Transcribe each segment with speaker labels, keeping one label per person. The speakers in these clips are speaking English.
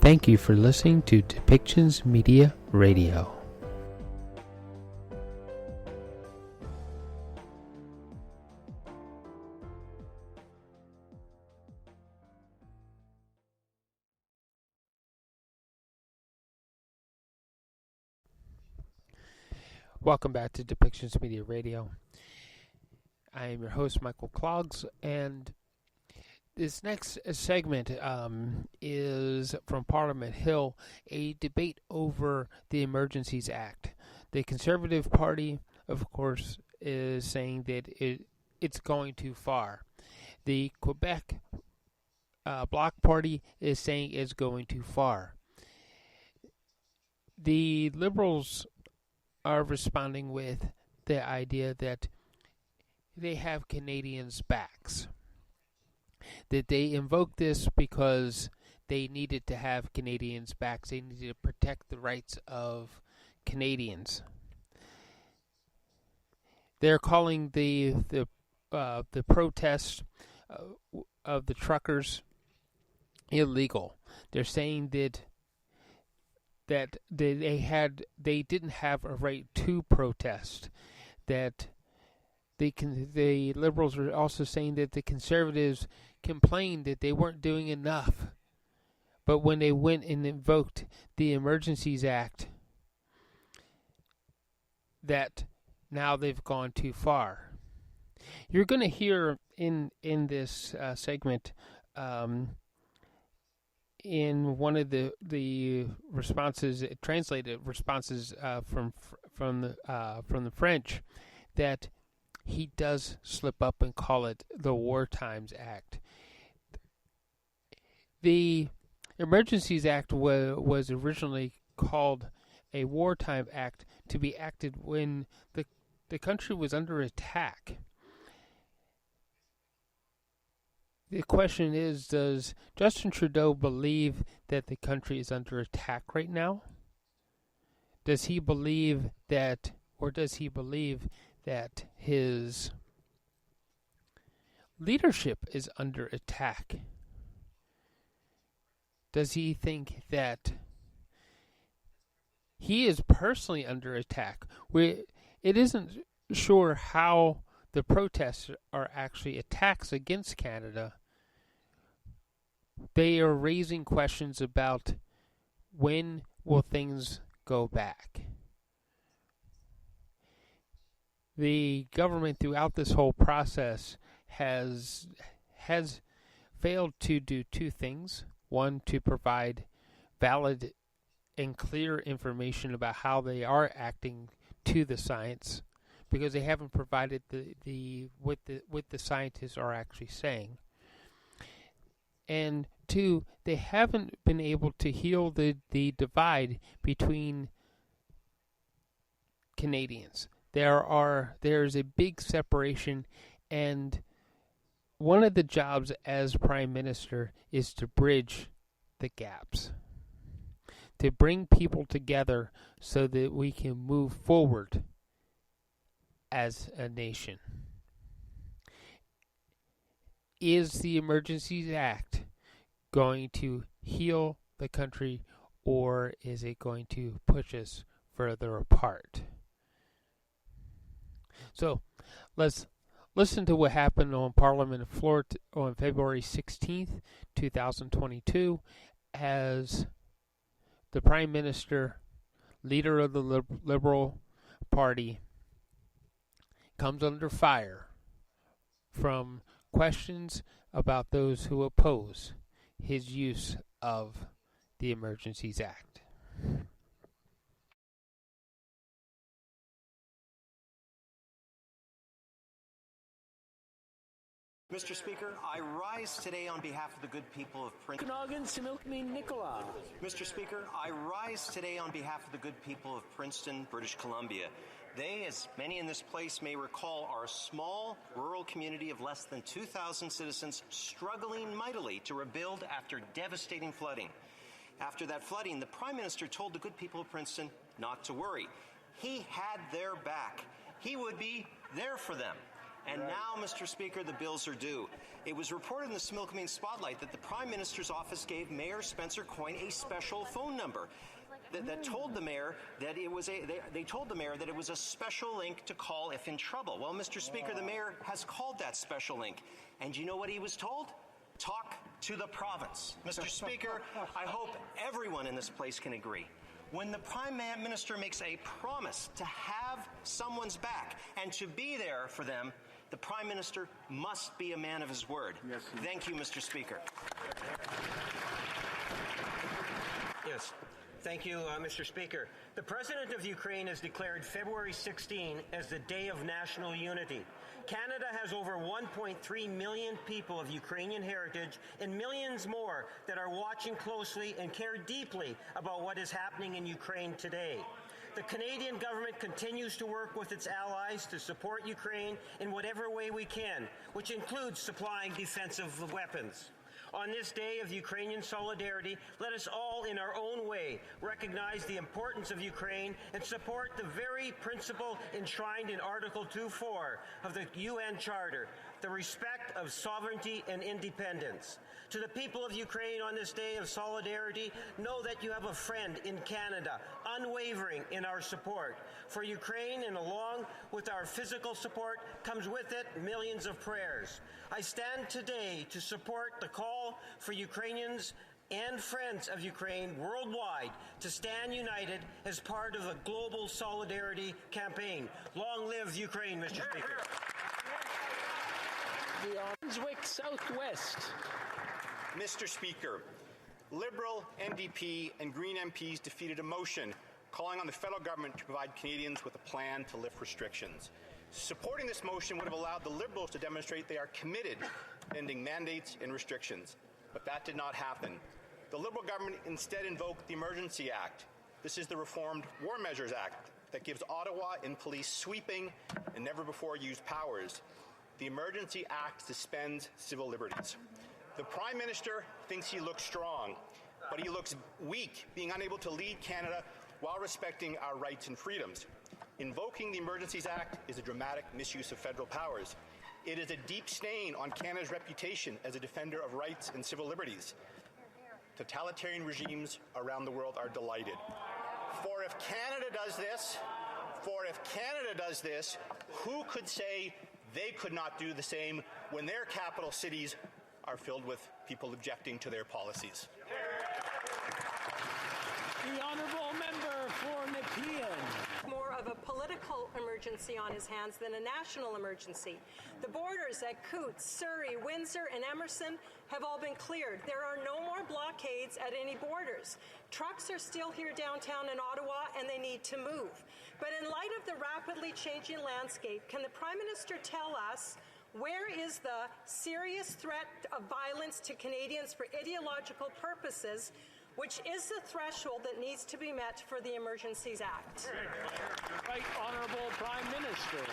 Speaker 1: Thank you for listening to Depictions Media Radio. Welcome back to Depictions Media Radio. I am your host, Michael Clogs, and this next segment is from Parliament Hill, a debate over the Emergencies Act. The Conservative Party, of course, is saying that it's going too far. The Quebec Bloc Party is saying it's going too far. The Liberals are responding with the idea that they have Canadians' backs. That they invoke this because they needed to have Canadians' backs. They needed to protect the rights of Canadians. They're calling the protest of the truckers illegal. They're saying that they didn't have a right to protest. That the Liberals are also saying that the Conservatives complained that they weren't doing enough. But when they went and invoked the Emergencies Act, that now they've gone too far. You're going to hear in this segment in one of the responses, translated responses from the French, that he does slip up and call it the War Times Act. The Emergencies Act was originally called a wartime act to be acted when the country was under attack. The question is, does Justin Trudeau believe that the country is under attack right now? Does he believe that, or does he believe that his leadership is under attack? Does he think that he is personally under attack? It isn't sure how the protests are actually attacks against Canada. They are raising questions about when will things go back. The government throughout this whole process has failed to do two things. One, to provide valid and clear information about how they are acting to the science, because they haven't provided what the scientists are actually saying. And two, they haven't been able to heal the divide between Canadians. There's a big separation, and one of the jobs as Prime Minister is to bridge the gaps, to bring people together so that we can move forward as a nation. Is the Emergencies Act going to heal the country, or is it going to push us further apart? So, let's listen to what happened on Parliament floor on February 16th, 2022, as the Prime Minister, leader of the Liberal Party, comes under fire from questions about those who oppose his use of the Emergencies Act.
Speaker 2: Mr. Speaker, I rise today on behalf of the good people of Princeton. Mr. Speaker, I rise today on behalf of the good people of Princeton, British Columbia. They, as many in this place may recall, are a small rural community of less than 2,000 citizens struggling mightily to rebuild after devastating flooding. After that flooding, the Prime Minister told the good people of Princeton not to worry. He had their back. He would be there for them. And now, Mr. Speaker, the bills are due. It was reported in the Smilkameen Spotlight that the Prime Minister's office gave Mayor Spencer Coyne a special phone number that told the mayor that it was they told the mayor that it was a special link to call if in trouble. Well, Mr. Speaker, the mayor has called that special link. And you know what he was told? Talk to the province. Mr. Speaker, I hope everyone in this place can agree. When the Prime Minister makes a promise to have someone's back and to be there for them, the Prime Minister must be a man of his word. Yes, thank you, Mr. Speaker.
Speaker 3: Yes. Thank you, Mr. Speaker. The President of Ukraine has declared February 16 as the Day of National Unity. Canada has over 1.3 million people of Ukrainian heritage and millions more that are watching closely and care deeply about what is happening in Ukraine today. The Canadian government continues to work with its allies to support Ukraine in whatever way we can, which includes supplying defensive weapons. On this day of Ukrainian solidarity, let us all in our own way recognize the importance of Ukraine and support the very principle enshrined in Article 2.4 of the UN Charter, the respect of sovereignty and independence. To the people of Ukraine on this day of solidarity, know that you have a friend in Canada, unwavering in our support. For Ukraine, and along with our physical support, comes with it millions of prayers. I stand today to support the call for Ukrainians and friends of Ukraine worldwide to stand united as part of a global solidarity campaign. Long live Ukraine, Mr. Speaker.
Speaker 4: The Brunswick Southwest.
Speaker 5: Mr. Speaker, Liberal, NDP and Green MPs defeated a motion calling on the federal government to provide Canadians with a plan to lift restrictions. Supporting this motion would have allowed the Liberals to demonstrate they are committed to ending mandates and restrictions, but that did not happen. The Liberal government instead invoked the Emergency Act. This is the reformed War Measures Act that gives Ottawa and police sweeping and never-before-used powers. The Emergency Act suspends civil liberties. The Prime Minister thinks he looks strong, but he looks weak, being unable to lead Canada while respecting our rights and freedoms. Invoking the Emergencies Act is a dramatic misuse of federal powers. It is a deep stain on Canada's reputation as a defender of rights and civil liberties. Totalitarian regimes around the world are delighted. For if Canada does this, who could say they could not do the same when their capital cities are filled with people objecting to their policies?
Speaker 4: The honourable member for Nepean.
Speaker 6: More of a political emergency on his hands than a national emergency. The borders at Coutts, Surrey, Windsor and Emerson have all been cleared. There are no more blockades at any borders. Trucks are still here downtown in Ottawa and they need to move. But in light of the rapidly changing landscape, can the Prime Minister tell us where is the serious threat of violence to Canadians for ideological purposes, which is the threshold that needs to be met for the Emergencies Act?
Speaker 4: Right Honourable Prime Minister.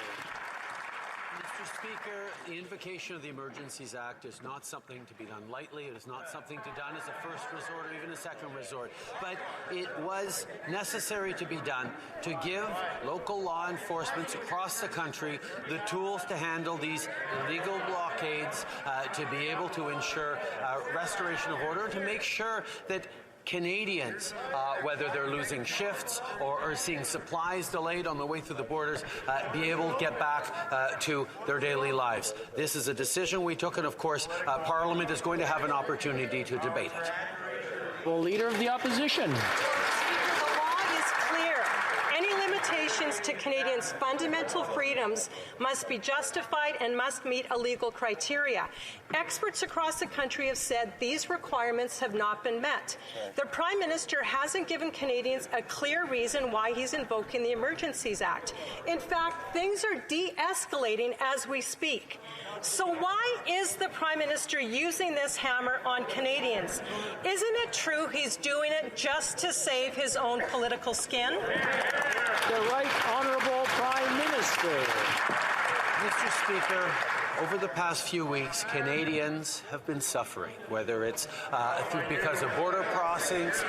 Speaker 7: Mr. Speaker, the invocation of the Emergencies Act is not something to be done lightly. It is not something to be done as a first resort or even a second resort. But it was necessary to be done to give local law enforcement across the country the tools to handle these illegal blockades, to be able to ensure restoration of order, to make sure that Canadians, whether they're losing shifts or are seeing supplies delayed on the way through the borders, be able to get back to their daily lives. This is a decision we took, and of course, Parliament is going to have an opportunity to debate it.
Speaker 4: Well, Leader of the Opposition.
Speaker 6: Limitations to Canadians' fundamental freedoms must be justified and must meet a legal criteria. Experts across the country have said these requirements have not been met. The Prime Minister hasn't given Canadians a clear reason why he's invoking the Emergencies Act. In fact, things are de-escalating as we speak. So why is the Prime Minister using this hammer on Canadians? Isn't it true he's doing it just to save his own political skin?
Speaker 4: The Right Honourable Prime Minister.
Speaker 7: Mr. Speaker, Over the past few weeks, Canadians have been suffering, whether it's because of border crossings,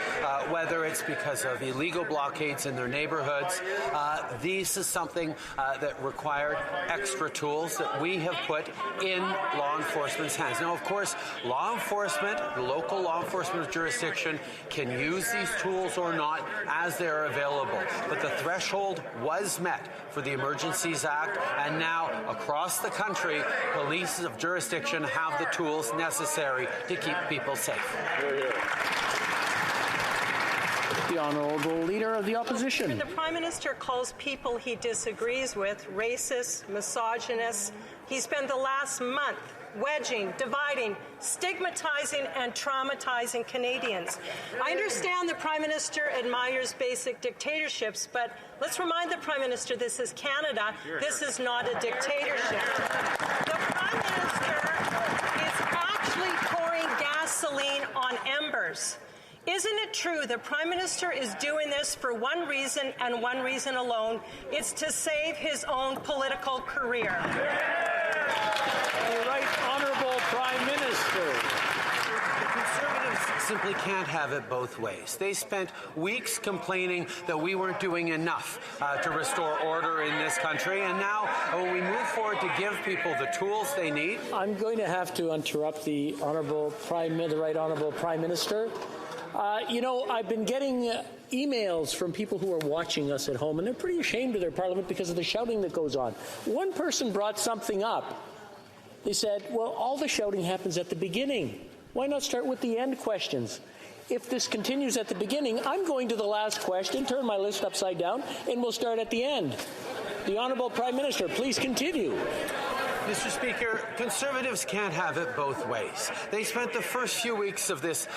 Speaker 7: whether it's because of illegal blockades in their neighborhoods. This is something that required extra tools that we have put in law enforcement's hands. Now, of course, law enforcement, the local law enforcement jurisdiction, can use these tools or not as they're available. But the threshold was met for the Emergencies Act, and now across the country, police of jurisdiction have the tools necessary to keep people safe.
Speaker 4: The Honourable Leader of the Opposition.
Speaker 6: When the Prime Minister calls people he disagrees with racist, misogynist, he spent the last month wedging, dividing, stigmatizing, and traumatizing Canadians. I understand the Prime Minister admires basic dictatorships, but let's remind the Prime Minister this is Canada. This is not a dictatorship. The Prime Minister is actually pouring gasoline on embers. Isn't it true the Prime Minister is doing this for one reason and one reason alone? It's to save his own political career.
Speaker 4: The Right Honourable Prime Minister.
Speaker 7: Conservatives simply can't have it both ways. They spent weeks complaining that we weren't doing enough to restore order in this country, and now when we move forward to give people the tools they need.
Speaker 4: I'm going to have to interrupt the Right Honourable Prime Minister. I've been getting emails from people who are watching us at home, and they're pretty ashamed of their parliament because of the shouting that goes on. One person brought something up. They said, well, all the shouting happens at the beginning. Why not start with the end questions? If this continues at the beginning, I'm going to the last question, turn my list upside down, and we'll start at the end. The Honourable Prime Minister, please continue.
Speaker 7: Mr. Speaker, Conservatives can't have it both ways. They spent the first few weeks of this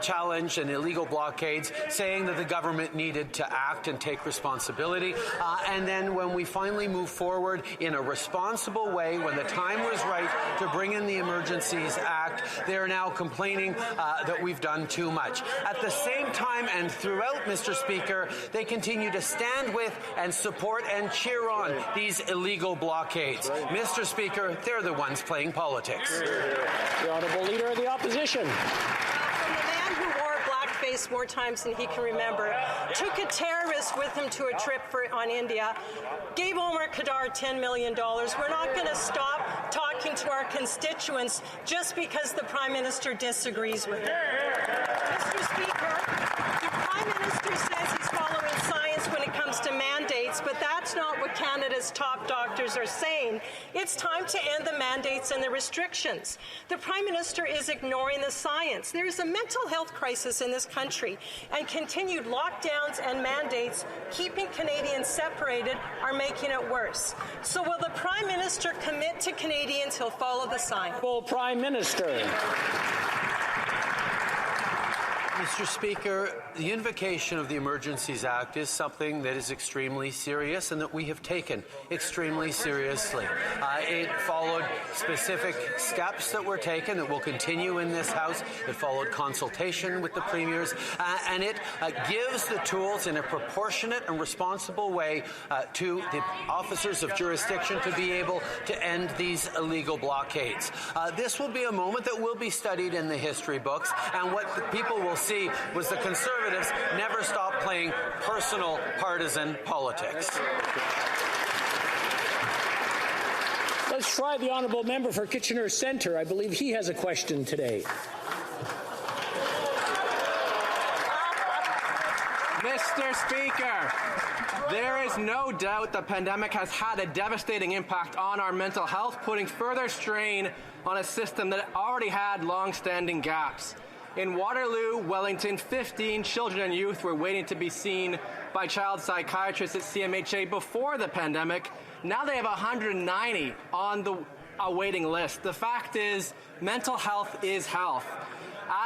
Speaker 7: challenge and illegal blockades saying that the government needed to act and take responsibility. And then when we finally move forward in a responsible way, when the time was right to bring in the Emergencies Act, they're now complaining that we've done too much. At the same time and throughout, Mr. Speaker, they continue to stand with and support and cheer on these illegal blockades. Mr. Speaker, they're the ones playing politics.
Speaker 4: The Honourable Leader of the Opposition.
Speaker 6: From the man who wore blackface more times than he can remember, took a terrorist with him to a trip on India, gave Omar Khadr $10 million. We're not going to stop talking to our constituents just because the Prime Minister disagrees with him. Mr. Speaker, the Prime Minister says he's following science when it comes to mandates, but that's not what Canada's top doctors are saying. It's time to end the mandates and the restrictions. The Prime Minister is ignoring the science. There is a mental health crisis in this country, and continued lockdowns and mandates keeping Canadians separated are making it worse. So will the Prime Minister commit to Canadians he'll follow the science?
Speaker 4: Well, Prime Minister.
Speaker 7: Mr. Speaker, the invocation of the Emergencies Act is something that is extremely serious and that we have taken extremely seriously. It followed specific steps that were taken that will continue in this House. It followed consultation with the premiers, and it gives the tools in a proportionate and responsible way to the officers of jurisdiction to be able to end these illegal blockades. This will be a moment that will be studied in the history books, and what the people will see was the Conservatives never stopped playing personal partisan politics.
Speaker 4: Let's try the Honourable Member for Kitchener Centre. I believe he has a question today.
Speaker 8: Mr. Speaker, there is no doubt the pandemic has had a devastating impact on our mental health, putting further strain on a system that already had long-standing gaps. In Waterloo, Wellington, 15 children and youth were waiting to be seen by child psychiatrists at CMHA before the pandemic. Now they have 190 on the waiting list. The fact is, mental health is health.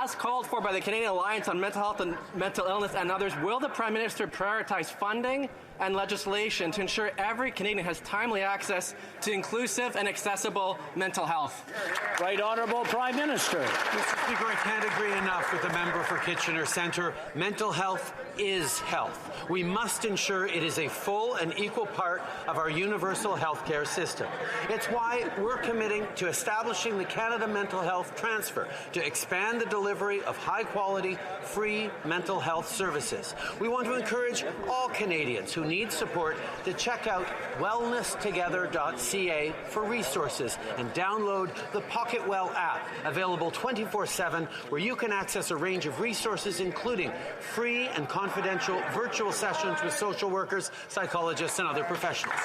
Speaker 8: as called for by the Canadian Alliance on Mental Health and Mental Illness and others, will the Prime Minister prioritize funding and legislation to ensure every Canadian has timely access to inclusive and accessible mental health?
Speaker 4: Right Honourable Prime Minister.
Speaker 7: Mr. Speaker, I can't agree enough with the member for Kitchener Centre. Mental health is health. We must ensure it is a full and equal part of our universal healthcare system. It's why we're committing to establishing the Canada Mental Health Transfer to expand the delivery of high-quality, free mental health services. We want to encourage all Canadians who need support to check out wellnesstogether.ca for resources and download the PocketWell app, available 24/7, where you can access a range of resources, including free and confidential virtual sessions with social workers, psychologists, and other professionals.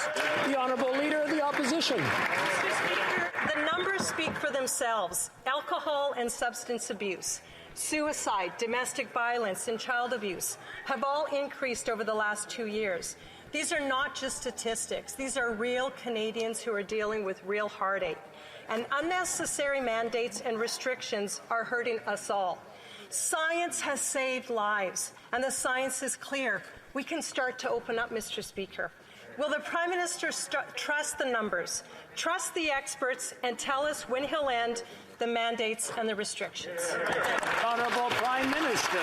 Speaker 4: The Honourable Leader of the Opposition.
Speaker 6: Mr. Speaker, the numbers speak for themselves. Alcohol and substance abuse, suicide, domestic violence, and child abuse have all increased over the last 2 years. These are not just statistics. These are real Canadians who are dealing with real heartache. And unnecessary mandates and restrictions are hurting us all. Science has saved lives, and the science is clear. We can start to open up, Mr. Speaker. Will the Prime Minister trust the numbers, trust the experts, and tell us when he'll end the mandates and the restrictions?
Speaker 4: Honourable Prime Minister.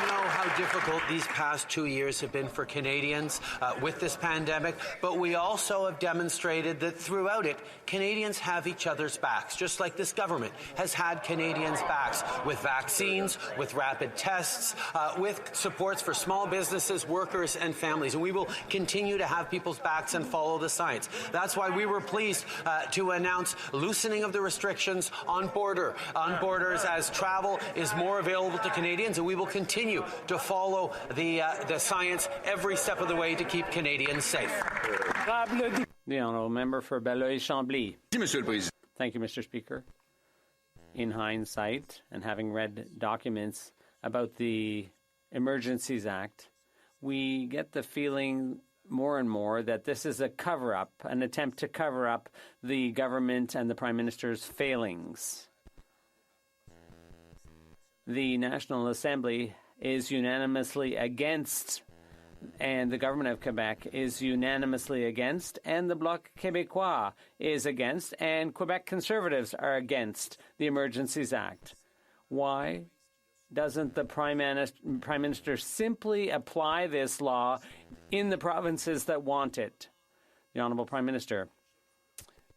Speaker 7: You know how difficult these past 2 years have been for Canadians with this pandemic, but we also have demonstrated that throughout it, Canadians have each other's backs, just like this government has had Canadians' backs with vaccines, with rapid tests, with supports for small businesses, workers, and families. And we will continue to have people's backs and follow the science. That's why we were pleased to announce loosening of the restrictions on borders as travel is more available to Canadians, and we will continue to follow the science every step of the way to keep Canadians safe.
Speaker 4: The Honourable Member for Belleuil-Chambly. Thank you, Mr. Speaker. In hindsight, and having read documents about the Emergencies Act, we get the feeling more and more that this is a cover-up, an attempt to cover up the government and the Prime Minister's failings. The National Assembly is unanimously against, and the government of Quebec is unanimously against, and the Bloc Québécois is against, and Quebec Conservatives are against the Emergencies Act. Why doesn't the Prime Minister simply apply this law in the provinces that want it? The Honourable Prime Minister.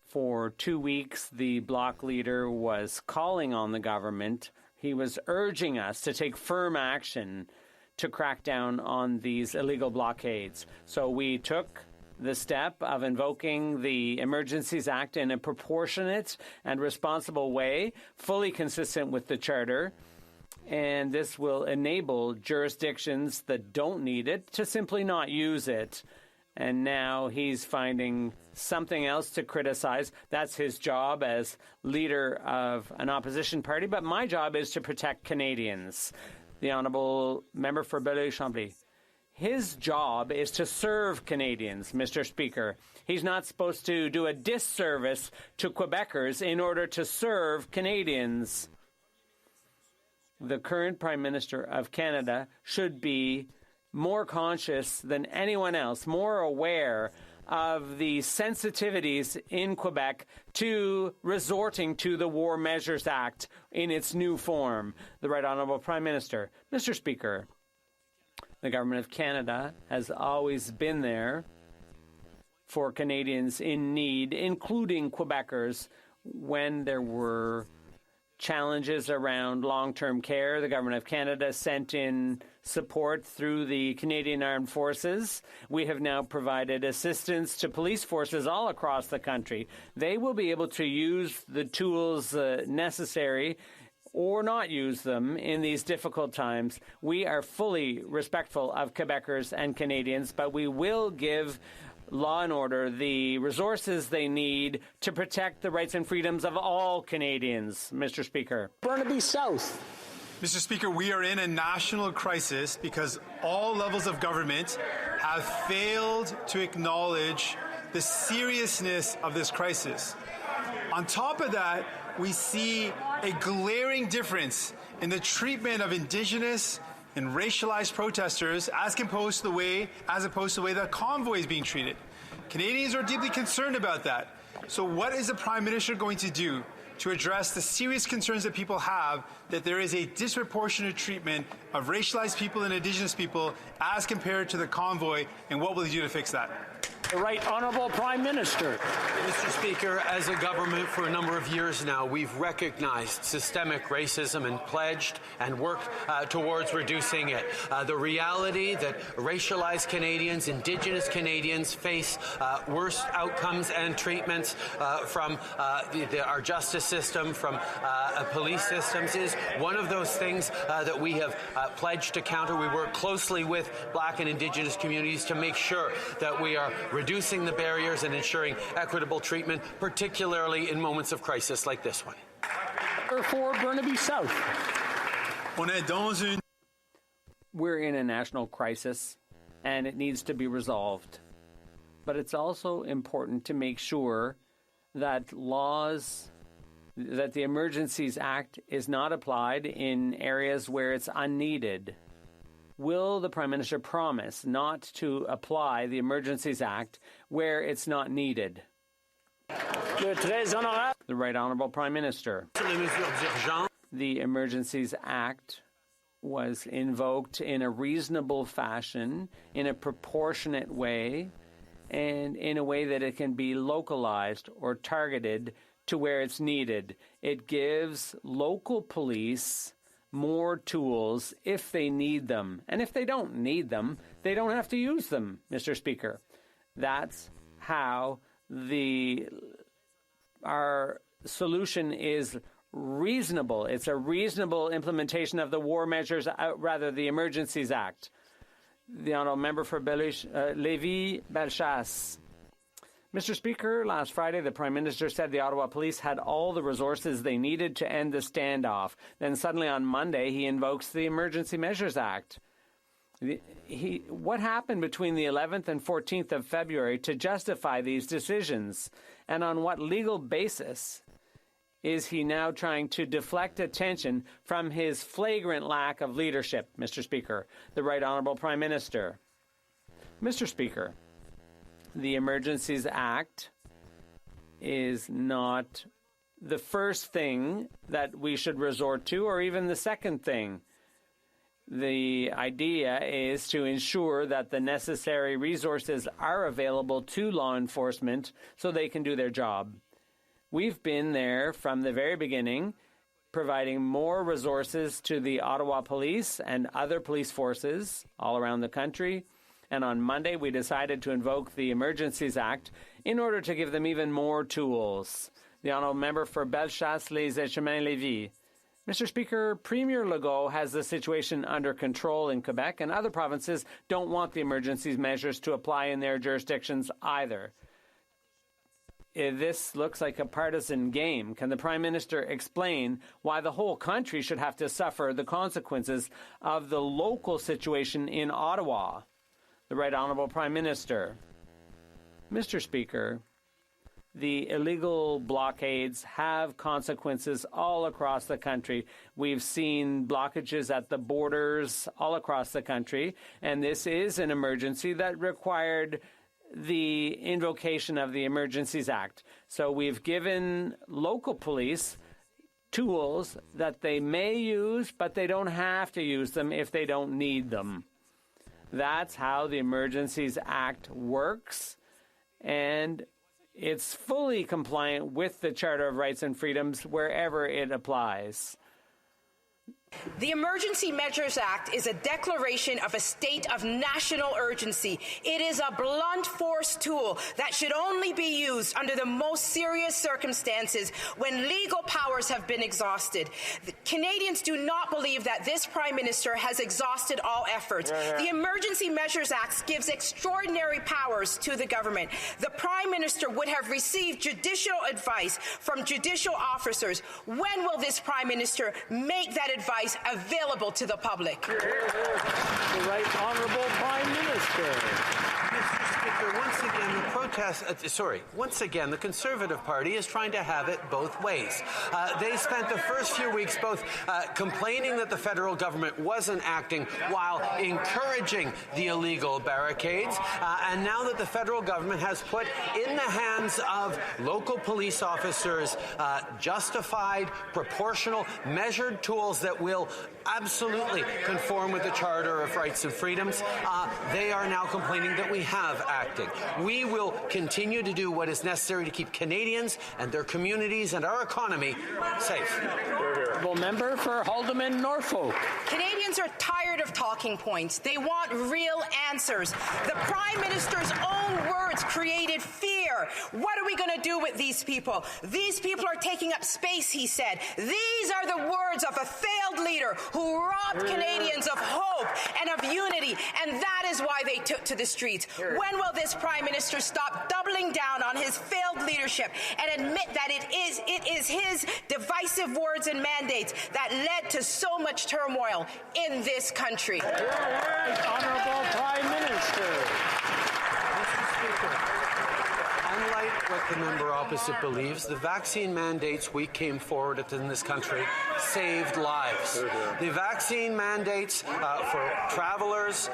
Speaker 4: For 2 weeks, the Bloc leader was calling on the government. He was urging us to take firm action to crack down on these illegal blockades. So we took the step of invoking the Emergencies Act in a proportionate and responsible way, fully consistent with the Charter. And this will enable jurisdictions that don't need it to simply not use it. And now he's finding something else to criticize. That's his job as leader of an opposition party. But my job is to protect Canadians. The Honourable Member for Belleuil-Chambly. His job is to serve Canadians, Mr. Speaker. He's not supposed to do a disservice to Quebecers in order to serve Canadians. The current Prime Minister of Canada should be more conscious than anyone else, more aware of the sensitivities in Quebec to resorting to the War Measures Act in its new form. The Right Honourable Prime Minister. Mr. Speaker, the Government of Canada has always been there for Canadians in need, including Quebecers, when there were challenges around long-term care. The Government of Canada sent in support through the Canadian Armed Forces. We have now provided assistance to police forces all across the country. They will be able to use the tools necessary or not use them in these difficult times. We are fully respectful of Quebecers and Canadians, but we will give law and order the resources they need to protect the rights and freedoms of all Canadians, Mr. Speaker. Burnaby South.
Speaker 9: Mr. Speaker, we are in a national crisis because all levels of government have failed to acknowledge the seriousness of this crisis. On top of that, we see a glaring difference in the treatment of Indigenous and racialized protesters as opposed to the way the convoy is being treated. Canadians are deeply concerned about that. So what is the Prime Minister going to do to address the serious concerns that people have that there is a disproportionate treatment of racialized people and Indigenous people as compared to the convoy, and what will he do to fix that?
Speaker 4: The Right Honourable Prime Minister.
Speaker 7: Mr. Speaker, as a government for a number of years now, we've recognized systemic racism and pledged and worked towards reducing it. The reality that racialized Canadians, Indigenous Canadians face worse outcomes and treatments from our justice system, from police systems, is one of those things that we have pledged to counter. We work closely with Black and Indigenous communities to make sure that we are reducing the barriers and ensuring equitable treatment, particularly in moments of crisis like this one.
Speaker 4: For Burnaby South.
Speaker 10: We're in a national crisis, and it needs to be resolved. But it's also important to make sure that that the Emergencies Act is not applied in areas where it's unneeded. Will the Prime Minister promise not to apply the Emergencies Act where it's not needed? The Right Honourable Prime Minister. The Emergencies Act was invoked in a reasonable fashion, in a proportionate way, and in a way that it can be localized or targeted to where it's needed. It gives local police more tools if they need them. And if they don't need them, they don't have to use them, Mr. Speaker. That's how our solution is reasonable. It's a reasonable implementation of the war measures, the Emergencies Act. The Honourable Member for Lévis-Bellechasse. Mr. Speaker, last Friday, the Prime Minister said the Ottawa Police had all the resources they needed to end the standoff. Then suddenly on Monday, he invokes the Emergency Measures Act. What happened between the 11th and 14th of February to justify these decisions? And on what legal basis is he now trying to deflect attention from his flagrant lack of leadership, Mr. Speaker? The Right Honourable Prime Minister. Mr. Speaker, the Emergencies Act is not the first thing that we should resort to, or even the second thing. The idea is to ensure that the necessary resources are available to law enforcement so they can do their job. We've been there from the very beginning, providing more resources to the Ottawa Police and other police forces all around the country. And on Monday, we decided to invoke the Emergencies Act in order to give them even more tools. The Honourable Member for Bellechasse-les-Chemins-Lévis. Mr. Speaker, Premier Legault has the situation under control in Quebec, and other provinces don't want the emergency measures to apply in their jurisdictions either. This looks like a partisan game. Can the Prime Minister explain why the whole country should have to suffer the consequences of the local situation in Ottawa? The Right Honourable Prime Minister. Mr. Speaker, the illegal blockades have consequences all across the country. We've seen blockages at the borders all across the country, and this is an emergency that required the invocation of the Emergencies Act. So we've given local police tools that they may use, but they don't have to use them if they don't need them. That's how the Emergencies Act works, and it's fully compliant with the Charter of Rights and Freedoms wherever it applies.
Speaker 11: The Emergency Measures Act is a declaration of a state of national urgency. It is a blunt force tool that should only be used under the most serious circumstances when legal powers have been exhausted. The Canadians do not believe that this Prime Minister has exhausted all efforts. The Emergency Measures Act gives extraordinary powers to the government. The Prime Minister would have received judicial advice from judicial officers. When will this Prime Minister make that advice available to the public?
Speaker 4: The Right Honourable Prime Minister.
Speaker 7: Mr. Speaker, once once again, the Conservative Party is trying to have it both ways. They spent the first few weeks both complaining that the federal government wasn't acting while encouraging the illegal barricades, and now that the federal government has put in the hands of local police officers justified, proportional, measured tools that will absolutely conform with the Charter of Rights and Freedoms, they are now complaining that we have acted. We will continue to do what is necessary to keep Canadians and their communities and our economy safe.
Speaker 4: Member for Haldimand Norfolk.
Speaker 11: Canadians are tired of talking points. They want real answers. The Prime Minister's own words created fear. What are we going to do with these people? These people are taking up space, he said. These are the words of a failed leader who robbed Canadians of hope and of unity, and that is why they took to the streets. When will this Prime Minister stop doubling down on his failed leadership and admit that it is his divisive words and mandates that led to so much turmoil in this country?
Speaker 4: Honourable Prime Minister.
Speaker 7: Mr. Speaker, unlike what the member opposite believes, the vaccine mandates we came forward with in this country saved lives. The vaccine mandates for travelers,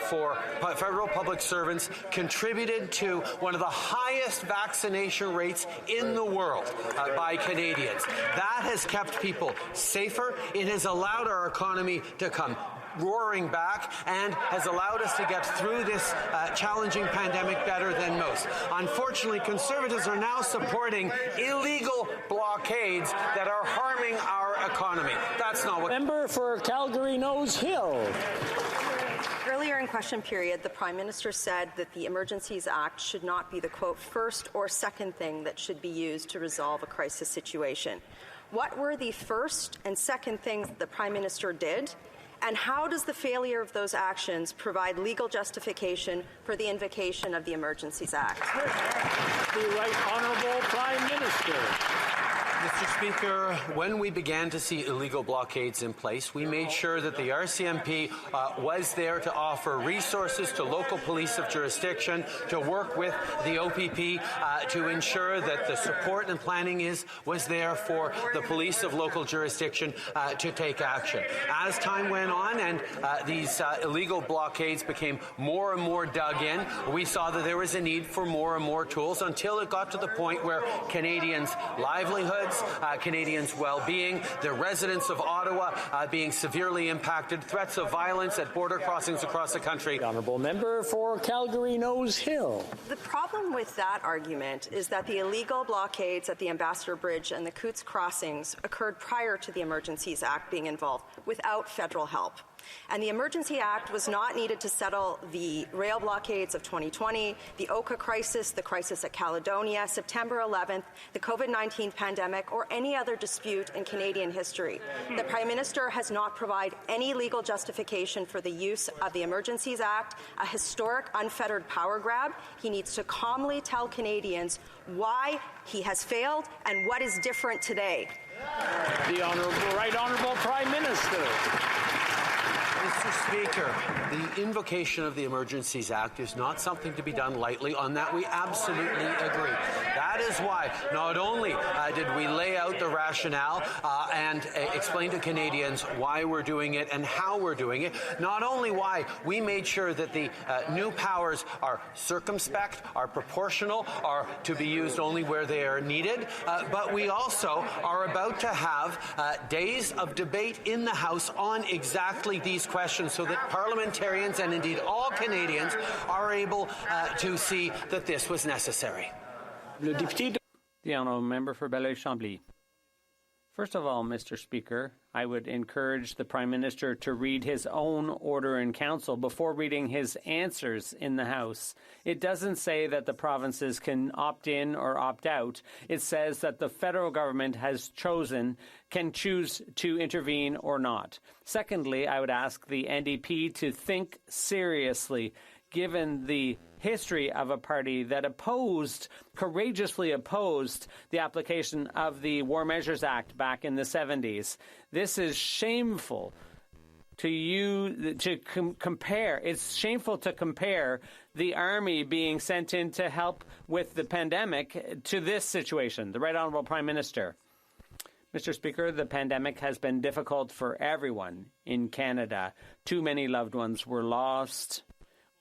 Speaker 7: for federal public servants, contributed to one of the highest vaccination rates in the world by Canadians. That has kept people safer. It has allowed our economy to come roaring back and has allowed us to get through this challenging pandemic better than most. Unfortunately, Conservatives are now supporting illegal blockades that are harming our economy. That's not what...
Speaker 4: Member for Calgary Nose Hill.
Speaker 12: Earlier in question period, the Prime Minister said that the Emergencies Act should not be the, quote, first or second thing that should be used to resolve a crisis situation. What were the first and second things that the Prime Minister did? And how does the failure of those actions provide legal justification for the invocation of the Emergencies Act?
Speaker 4: The Right Honourable Prime Minister.
Speaker 7: Mr. Speaker, when we began to see illegal blockades in place, we made sure that the RCMP was there to offer resources to local police of jurisdiction, to work with the OPP to ensure that the support and planning was there for the police of local jurisdiction to take action. As time went on and these illegal blockades became more and more dug in, we saw that there was a need for more and more tools until it got to the point where Canadians' livelihoods, Canadians' well-being, the residents of Ottawa being severely impacted, threats of violence at border crossings across the country.
Speaker 4: The Honourable Member for Calgary Nose Hill.
Speaker 12: The problem with that argument is that the illegal blockades at the Ambassador Bridge and the Coots crossings occurred prior to the Emergencies Act being involved, without federal help. And the Emergency Act was not needed to settle the rail blockades of 2020, the Oka crisis, the crisis at Caledonia, September 11th, the COVID-19 pandemic, or any other dispute in Canadian history. The Prime Minister has not provided any legal justification for the use of the Emergencies Act, a historic unfettered power grab. He needs to calmly tell Canadians why he has failed and what is different today.
Speaker 4: The Right Honourable Prime Minister.
Speaker 7: Mr. Speaker, the invocation of the Emergencies Act is not something to be done lightly. On that, we absolutely agree. That is why not only did we lay out the rationale and explain to Canadians why we're doing it and how we're doing it, not only why we made sure that the new powers are circumspect, are proportional, are to be used only where they are needed, but we also are about to have days of debate in the House on exactly these questions so that parliamentarians and indeed all Canadians are able to see that this was necessary.
Speaker 10: The Honourable Member for Belleuil-Chambly. First of all, Mr. Speaker, I would encourage the Prime Minister to read his own order in Council before reading his answers in the House. It doesn't say that the provinces can opt in or opt out. It says that the federal government can choose to intervene or not. Secondly, I would ask the NDP to think seriously, given the history of a party that courageously opposed the application of the War Measures Act back in the 70s. This is shameful compare. It's shameful to compare the army being sent in to help with the pandemic to this situation. The Right Honourable Prime Minister. Mr. Speaker, the pandemic has been difficult for everyone in Canada. Too many loved ones were lost.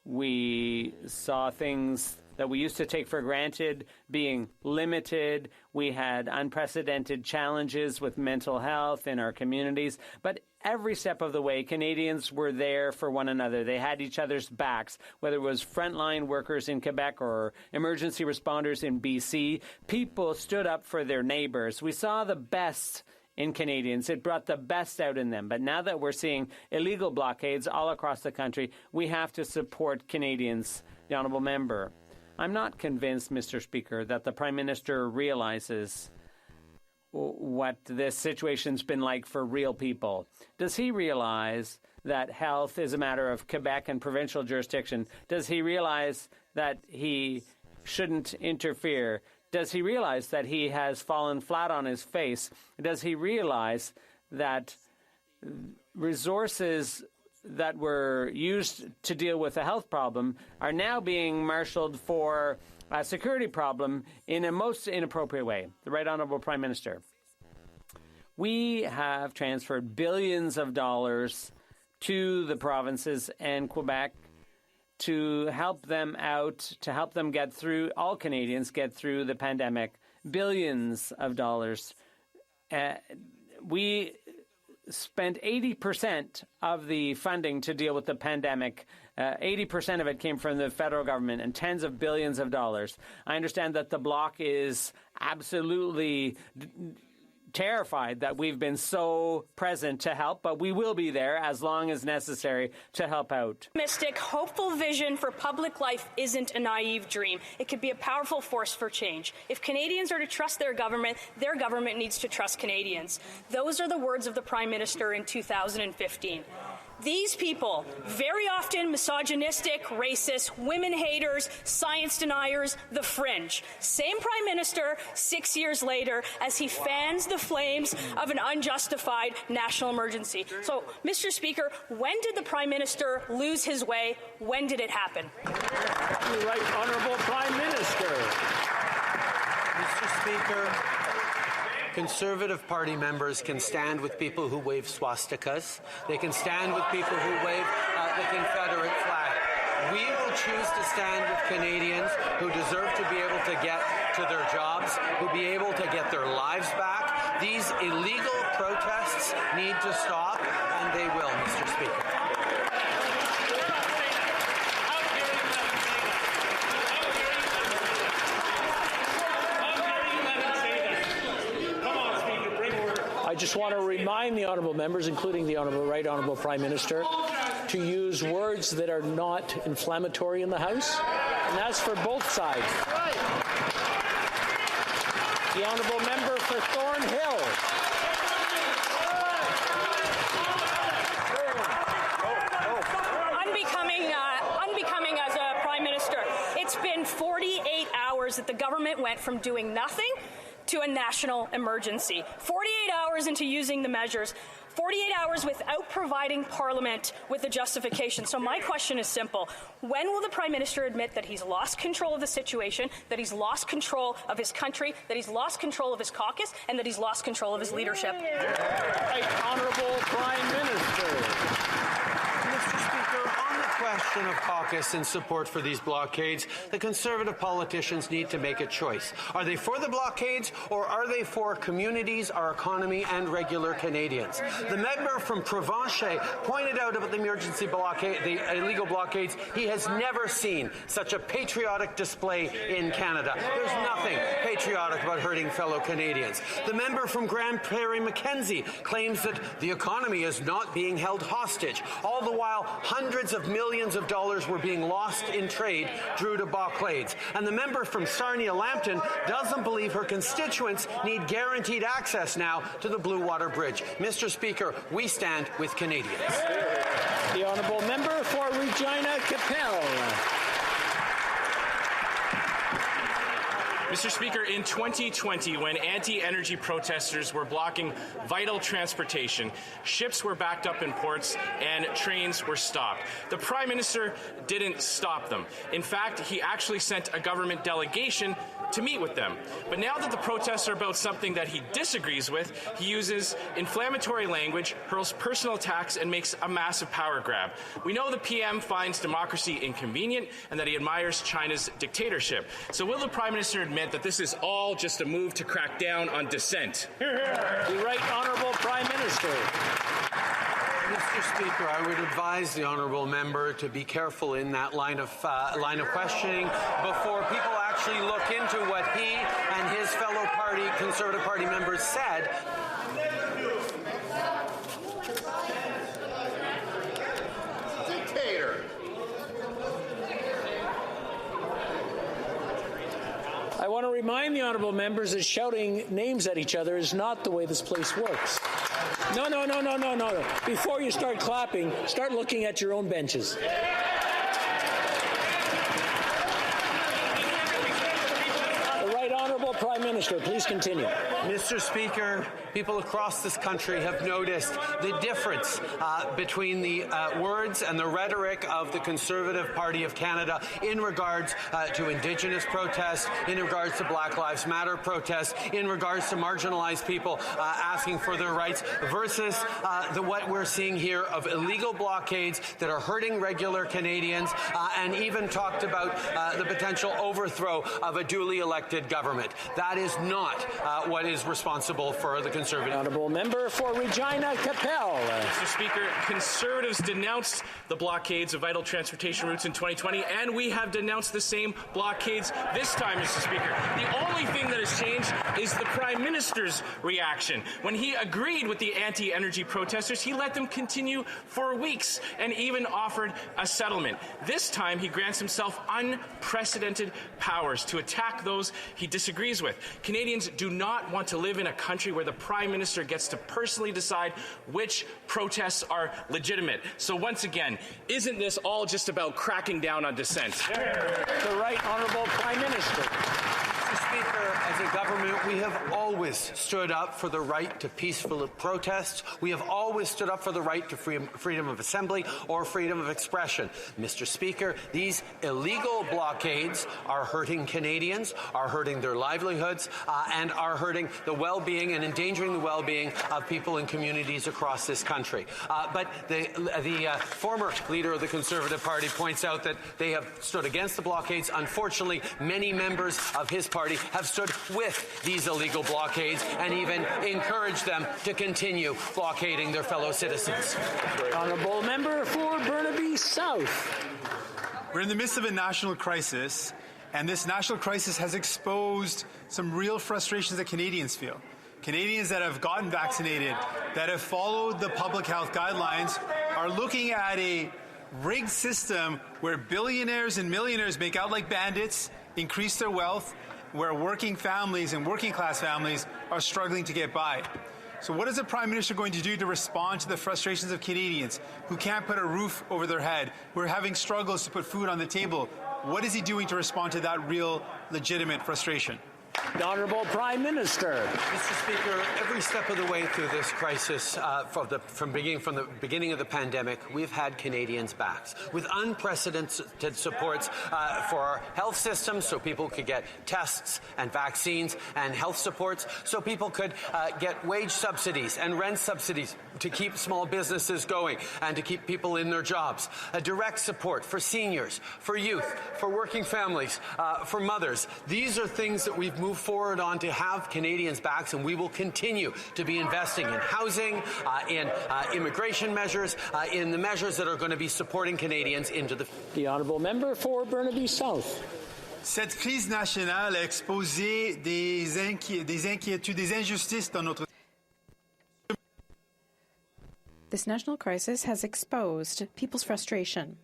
Speaker 10: We saw things that we used to take for granted being limited. We had unprecedented challenges with mental health in our communities. But every step of the way, Canadians were there for one another. They had each other's backs, whether it was frontline workers in Quebec or emergency responders in BC. People stood up for their neighbours. We saw the best in Canadians. It brought the best out in them. But now that we're seeing illegal blockades all across the country, we have to support Canadians. The Honourable Member. I'm not convinced, Mr. Speaker, that the Prime Minister realizes what this situation's been like for real people. Does he realize that health is a matter of Quebec and provincial jurisdiction? Does he realize that he shouldn't interfere? Does he realize that he has fallen flat on his face? Does he realize that resources that were used to deal with a health problem are now being marshaled for a security problem in a most inappropriate way? The Right Honourable Prime Minister. We have transferred billions of dollars to the provinces and Quebec to help them out, to help them get through, all Canadians get through the pandemic. Billions of dollars. We spent 80% of the funding to deal with the pandemic. 80% of it came from the federal government and tens of billions of dollars. I understand that the Bloc is absolutely terrified that we've been so present to help, but we will be there as long as necessary to help out.
Speaker 13: Optimistic, hopeful vision for public life isn't a naive dream. It could be a powerful force for change. If Canadians are to trust their government needs to trust Canadians. Those are the words of the Prime Minister in 2015. These people, very often misogynistic, racist, women haters, science deniers, the fringe. Same Prime Minister 6 years later as he fans the flames of an unjustified national emergency. So, Mr. Speaker, when did the Prime Minister lose his way? When did it happen?
Speaker 4: The Right Honourable Prime Minister.
Speaker 7: Mr. Speaker, Conservative Party members can stand with people who wave swastikas. They can stand with people who wave the Confederate flag. We will choose to stand with Canadians who deserve to be able to get to their jobs, who be able to get their lives back. These illegal protests need to stop, and they will, Mr. Speaker.
Speaker 4: I just want to remind the honourable members, including the Right Honourable Prime Minister, to use words that are not inflammatory in the House, and that's for both sides. The Honourable Member for Thornhill.
Speaker 13: Unbecoming as a Prime Minister. It's been 48 hours that the government went from doing nothing to a national emergency. 48 hours into using the measures. 48 hours without providing Parliament with a justification. So my question is simple. When will the Prime Minister admit that he's lost control of the situation, that he's lost control of his country, that he's lost control of his caucus, and that he's lost control of his leadership?
Speaker 4: Right Honourable Prime Minister.
Speaker 7: Question of caucus and support for these blockades, the Conservative politicians need to make a choice. Are they for the blockades or are they for communities, our economy, and regular Canadians? The member from Provencher pointed out about the emergency blockade, the illegal blockades. He has never seen such a patriotic display in Canada. There's nothing patriotic about hurting fellow Canadians. The member from Grand Prairie Mackenzie claims that the economy is not being held hostage. All the while, hundreds of millions of dollars were being lost in trade due to blockades. And the member from Sarnia-Lambton doesn't believe her constituents need guaranteed access now to the Blue Water Bridge. Mr. Speaker, we stand with Canadians.
Speaker 4: The Honourable Member for Regina Capel.
Speaker 14: Mr. Speaker, in 2020, when anti-energy protesters were blocking vital transportation, ships were backed up in ports and trains were stopped. The Prime Minister didn't stop them. In fact, he actually sent a government delegation to meet with them. But now that the protests are about something that he disagrees with, he uses inflammatory language, hurls personal attacks, and makes a massive power grab. We know the PM finds democracy inconvenient and that he admires China's dictatorship. So will the Prime Minister admit that this is all just a move to crack down on dissent?
Speaker 4: The Right Honourable Prime Minister.
Speaker 7: Mr. Speaker, I would advise the honourable member to be careful in that line of questioning before people actually look into what he and his fellow Conservative Party members said.
Speaker 15: Dictator.
Speaker 4: I want to remind the honourable members that shouting names at each other is not the way this place works. No. Before you start clapping, start looking at your own benches. The Right Honourable Prime Minister, please continue.
Speaker 7: Mr. Speaker, people across this country have noticed the difference between the words and the rhetoric of the Conservative Party of Canada in regards to Indigenous protests, in regards to Black Lives Matter protests, in regards to marginalized people asking for their rights, versus what we're seeing here of illegal blockades that are hurting regular Canadians, and even talked about the potential overthrow of a duly elected government. That is not what is responsible for the Conservative.
Speaker 4: Honourable member for Regina Capel.
Speaker 14: Mr. Speaker, Conservatives denounced the blockades of vital transportation routes in 2020, and we have denounced the same blockades this time, Mr. Speaker. The only thing that has changed is the Prime Minister's reaction. When he agreed with the anti-energy protesters, he let them continue for weeks and even offered a settlement. This time, he grants himself unprecedented powers to attack those he disagrees with. Canadians do not want to live in a country where the Prime Minister gets to personally decide which protests are legitimate. So once again, isn't this all just about cracking down on dissent?
Speaker 4: The Right Honourable Prime Minister.
Speaker 7: Mr. Speaker, as a government, we have always stood up for the right to peaceful protest. We have always stood up for the right to freedom of assembly or freedom of expression. Mr. Speaker, these illegal blockades are hurting Canadians, are hurting their livelihoods, and are hurting the well-being and endangering the well-being of people in communities across this country. But the former leader of the Conservative Party points out that they have stood against the blockades. Unfortunately, many members of his party have stood with these illegal blockades and even encouraged them to continue blockading their fellow citizens.
Speaker 4: Honourable member for Burnaby South.
Speaker 9: We're in the midst of a national crisis, and this national crisis has exposed some real frustrations that Canadians feel. Canadians that have gotten vaccinated, that have followed the public health guidelines, are looking at a rigged system where billionaires and millionaires make out like bandits, increase their wealth, where working families and working class families are struggling to get by. So what is the Prime Minister going to do to respond to the frustrations of Canadians who can't put a roof over their head, who are having struggles to put food on the table? What is he doing to respond to that real, legitimate frustration?
Speaker 4: The Honourable Prime Minister.
Speaker 7: Mr. Speaker, every step of the way through this crisis, from the beginning of the pandemic, we've had Canadians' backs with unprecedented supports for our health system, so people could get tests and vaccines and health supports, so people could get wage subsidies and rent subsidies to keep small businesses going and to keep people in their jobs. A direct support for seniors, for youth, for working families, for mothers. These are things that we've moved forward on to have Canadians' backs, and we will continue to be investing in housing, in immigration measures, in the measures that are going to be supporting Canadians into the
Speaker 4: Honourable Member for Burnaby South.
Speaker 9: Cette crise nationale a exposé des inquiétudes, des injustices dans notre...
Speaker 16: This national crisis has exposed people's frustration.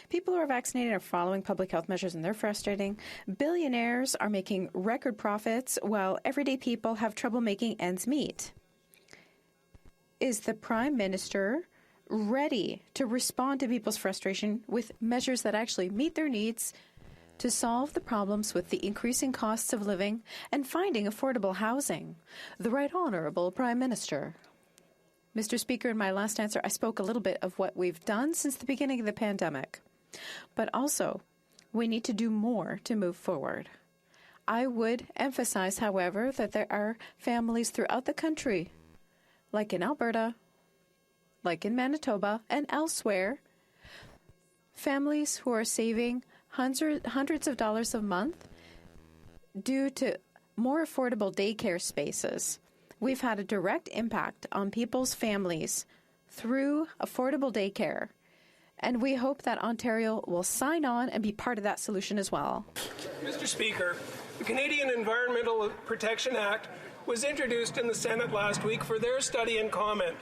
Speaker 16: People who are vaccinated are following public health measures and they're frustrating. Billionaires are making record profits while everyday people have trouble making ends meet. Is the Prime Minister ready to respond to people's frustration with measures that actually meet their needs to solve the problems with the increasing costs of living and finding affordable housing. The Right Honourable Prime Minister. Mr. Speaker, in my last answer, I spoke a little bit of what we've done since the beginning of the pandemic. But also, we need to do more to move forward. I would emphasize, however, that there are families throughout the country, like in Alberta, like in Manitoba, and elsewhere, families who are saving hundreds of dollars a month due to more affordable daycare spaces. We've had a direct impact on people's families through affordable daycare, and we hope that Ontario will sign on and be part of that solution as well.
Speaker 15: Mr. Speaker, the Canadian Environmental Protection Act was introduced in the Senate last week for their study and comment.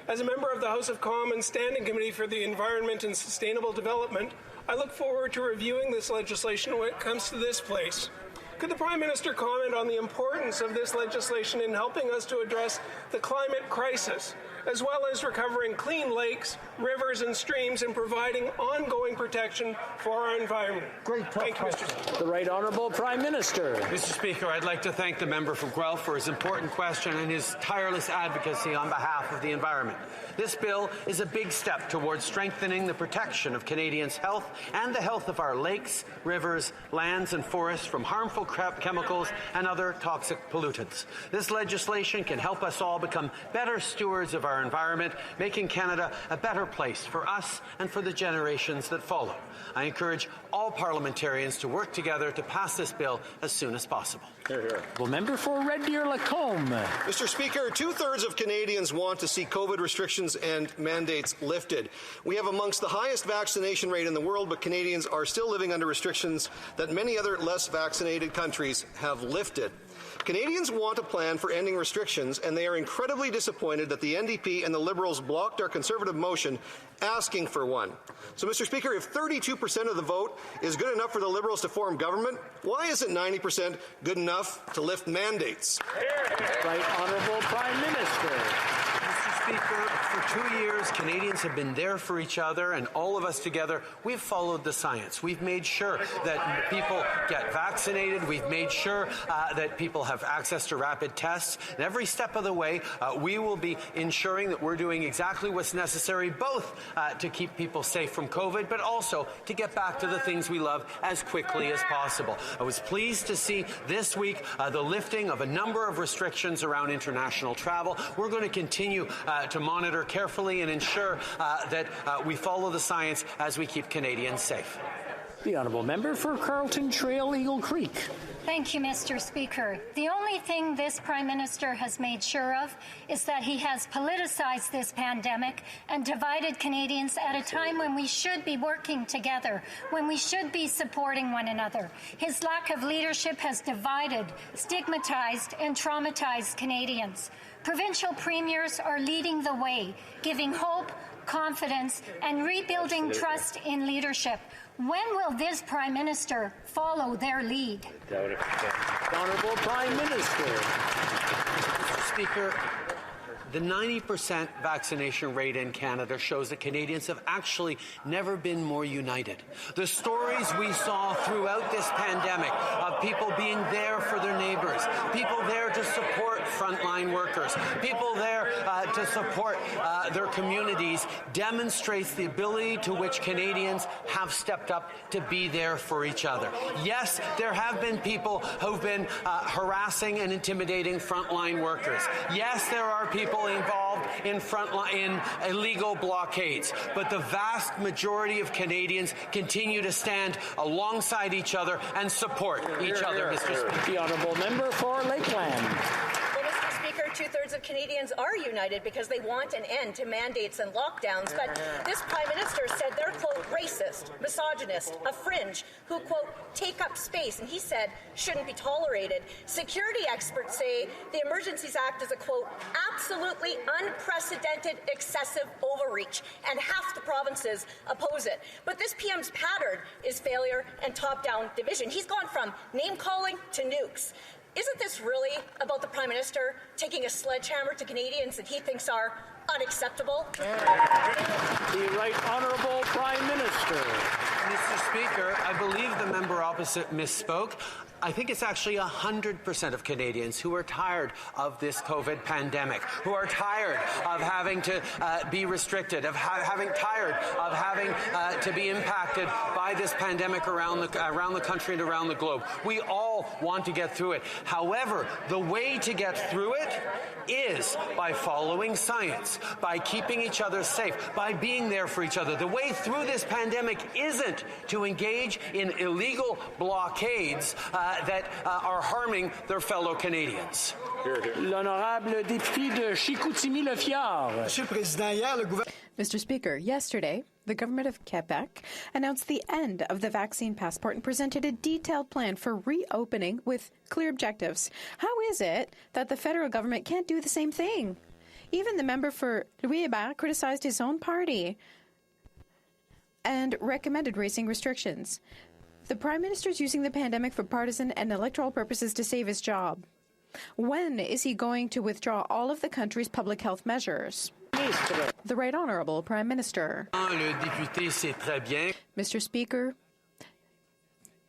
Speaker 15: As a member of the House of Commons Standing Committee for the Environment and Sustainable Development, I look forward to reviewing this legislation when it comes to this place. Could the Prime Minister comment on the importance of this legislation in helping us to address the climate crisis, as well as recovering clean lakes, rivers, and streams, and providing ongoing protection for our environment? Thank you, Mr. Speaker.
Speaker 4: The Right Honourable Prime Minister.
Speaker 7: Mr. Speaker, I'd like to thank the member from Guelph for his important question and his tireless advocacy on behalf of the environment. This bill is a big step towards strengthening the protection of Canadians' health and the health of our lakes, rivers, lands, and forests from harmful chemicals and other toxic pollutants. This legislation can help us all become better stewards of our environment, making Canada a better place for us and for the generations that follow. I encourage all parliamentarians to work together to pass this bill as soon as possible.
Speaker 4: Well, member for Red Deer Lacombe.
Speaker 2: Mr. Speaker, 2/3 of Canadians want to see COVID restrictions and mandates lifted. We have amongst the highest vaccination rate in the world, but Canadians are still living under restrictions that many other less vaccinated countries have lifted. Canadians want a plan for ending restrictions, and they are incredibly disappointed that the NDP and the Liberals blocked our Conservative motion asking for one. So, Mr. Speaker, if 32% of the vote is good enough for the Liberals to form government, why isn't 90% good enough to lift mandates?
Speaker 4: Right Honourable Prime Minister.
Speaker 7: Mr. Speaker, for 2 years, Canadians have been there for each other, and all of us together, we've followed the science. We've made sure that people get vaccinated. We've made sure that people have access to rapid tests. And every step of the way, we will be ensuring that we're doing exactly what's necessary, both to keep people safe from COVID, but also to get back to the things we love as quickly as possible. I was pleased to see this week the lifting of a number of restrictions around international travel. We're going to continue to monitor carefully and ensure that we follow the science as we keep Canadians safe.
Speaker 4: The Honourable Member for Carlton Trail Eagle Creek.
Speaker 17: Thank you, Mr. Speaker. The only thing this Prime Minister has made sure of is that he has politicized this pandemic and divided Canadians at a time when we should be working together, when we should be supporting one another. His lack of leadership has divided, stigmatized, and traumatized Canadians. Provincial premiers are leading the way, giving hope, confidence, and rebuilding trust in leadership. When will this Prime Minister follow their lead?
Speaker 4: Honourable Prime Minister.
Speaker 7: Mr. Speaker, the 90% vaccination rate in Canada shows that Canadians have actually never been more united. The stories we saw throughout this pandemic of people being there for their neighbours, people there to support frontline workers, people there to support their communities, demonstrates the ability to which Canadians have stepped up to be there for each other. Yes, there have been people who've been harassing and intimidating frontline workers. Yes, there are people involved in illegal blockades, but the vast majority of Canadians continue to stand alongside each other and support each other, Mr. Speaker.
Speaker 4: The Honourable Member for Lakeland.
Speaker 18: Speaker, 2/3 of Canadians are united because they want an end to mandates and lockdowns. But this Prime Minister said they're, quote, racist, misogynist, a fringe, who, quote, take up space, and he said shouldn't be tolerated. Security experts say the Emergencies Act is a, quote, absolutely unprecedented excessive overreach, and half the provinces oppose it. But this PM's pattern is failure and top-down division. He's gone from name-calling to nukes. Isn't this really about the Prime Minister taking a sledgehammer to Canadians that he thinks are unacceptable?
Speaker 4: The Right Honourable Prime Minister.
Speaker 7: Mr. Speaker, I believe the member opposite misspoke. I think it's actually 100% of Canadians who are tired of this COVID pandemic, who are tired of having to be restricted, of tired of having to be impacted by this pandemic around the country and around the globe. We all want to get through it. However, the way to get through it is by following science, by keeping each other safe, by being there for each other. The way through this pandemic isn't to engage in illegal blockades that are harming their fellow Canadians.
Speaker 4: L'honorable député de Chicoutimi-Le-Fjord.
Speaker 16: Mr. Speaker, yesterday, the government of Quebec announced the end of the vaccine passport and presented a detailed plan for reopening with clear objectives. How is it that the federal government can't do the same thing? Even the member for Louis Hébert criticized his own party and recommended raising restrictions. The Prime Minister is using the pandemic for partisan and electoral purposes to save his job. When is he going to withdraw all of the country's public health measures? The Right Honourable Prime Minister. Mr. Speaker,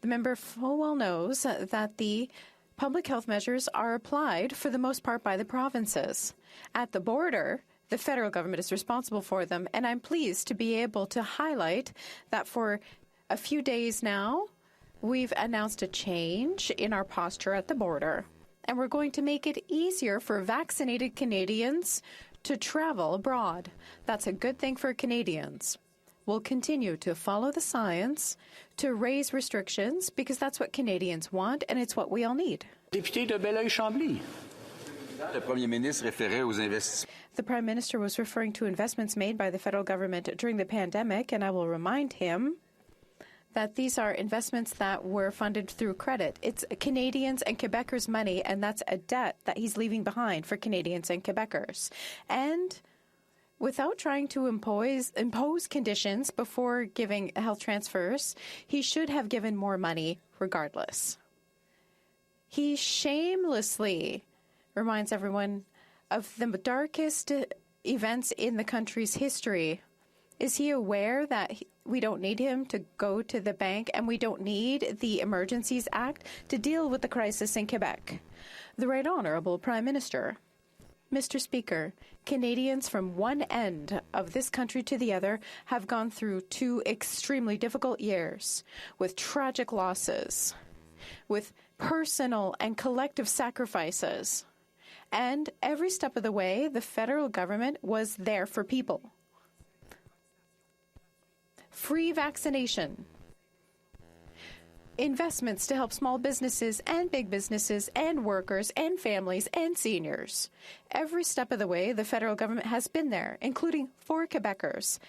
Speaker 16: the member full well knows that the public health measures are applied for the most part by the provinces. At the border, the federal government is responsible for them, and I'm pleased to be able to highlight that for a few days now, we've announced a change in our posture at the border, and we're going to make it easier for vaccinated Canadians to travel abroad. That's a good thing for Canadians. We'll continue to follow the science, to raise restrictions, because that's what Canadians want, and it's what we all need.
Speaker 4: Député de Belleuil-Chambly.
Speaker 19: Le Premier ministre référait aux investissements.
Speaker 16: The Prime Minister was referring to investments made by the federal government during the pandemic, and I will remind him that these are investments that were funded through credit. It's Canadians and Quebecers' money, and that's a debt that he's leaving behind for Canadians and Quebecers. And without trying to impose conditions before giving health transfers, he should have given more money regardless. He shamelessly reminds everyone of the darkest events in the country's history. Is he aware that we don't need him to go to the bank and we don't need the Emergencies Act to deal with the crisis in Quebec? The Right Honourable Prime Minister. Mr. Speaker, Canadians from one end of this country to the other have gone through 2 extremely difficult years with tragic losses, with personal and collective sacrifices. And every step of the way, the federal government was there for people. Free vaccination, investments to help small businesses and big businesses and workers and families and seniors. Every step of the way, the federal government has been there, including for Quebecers.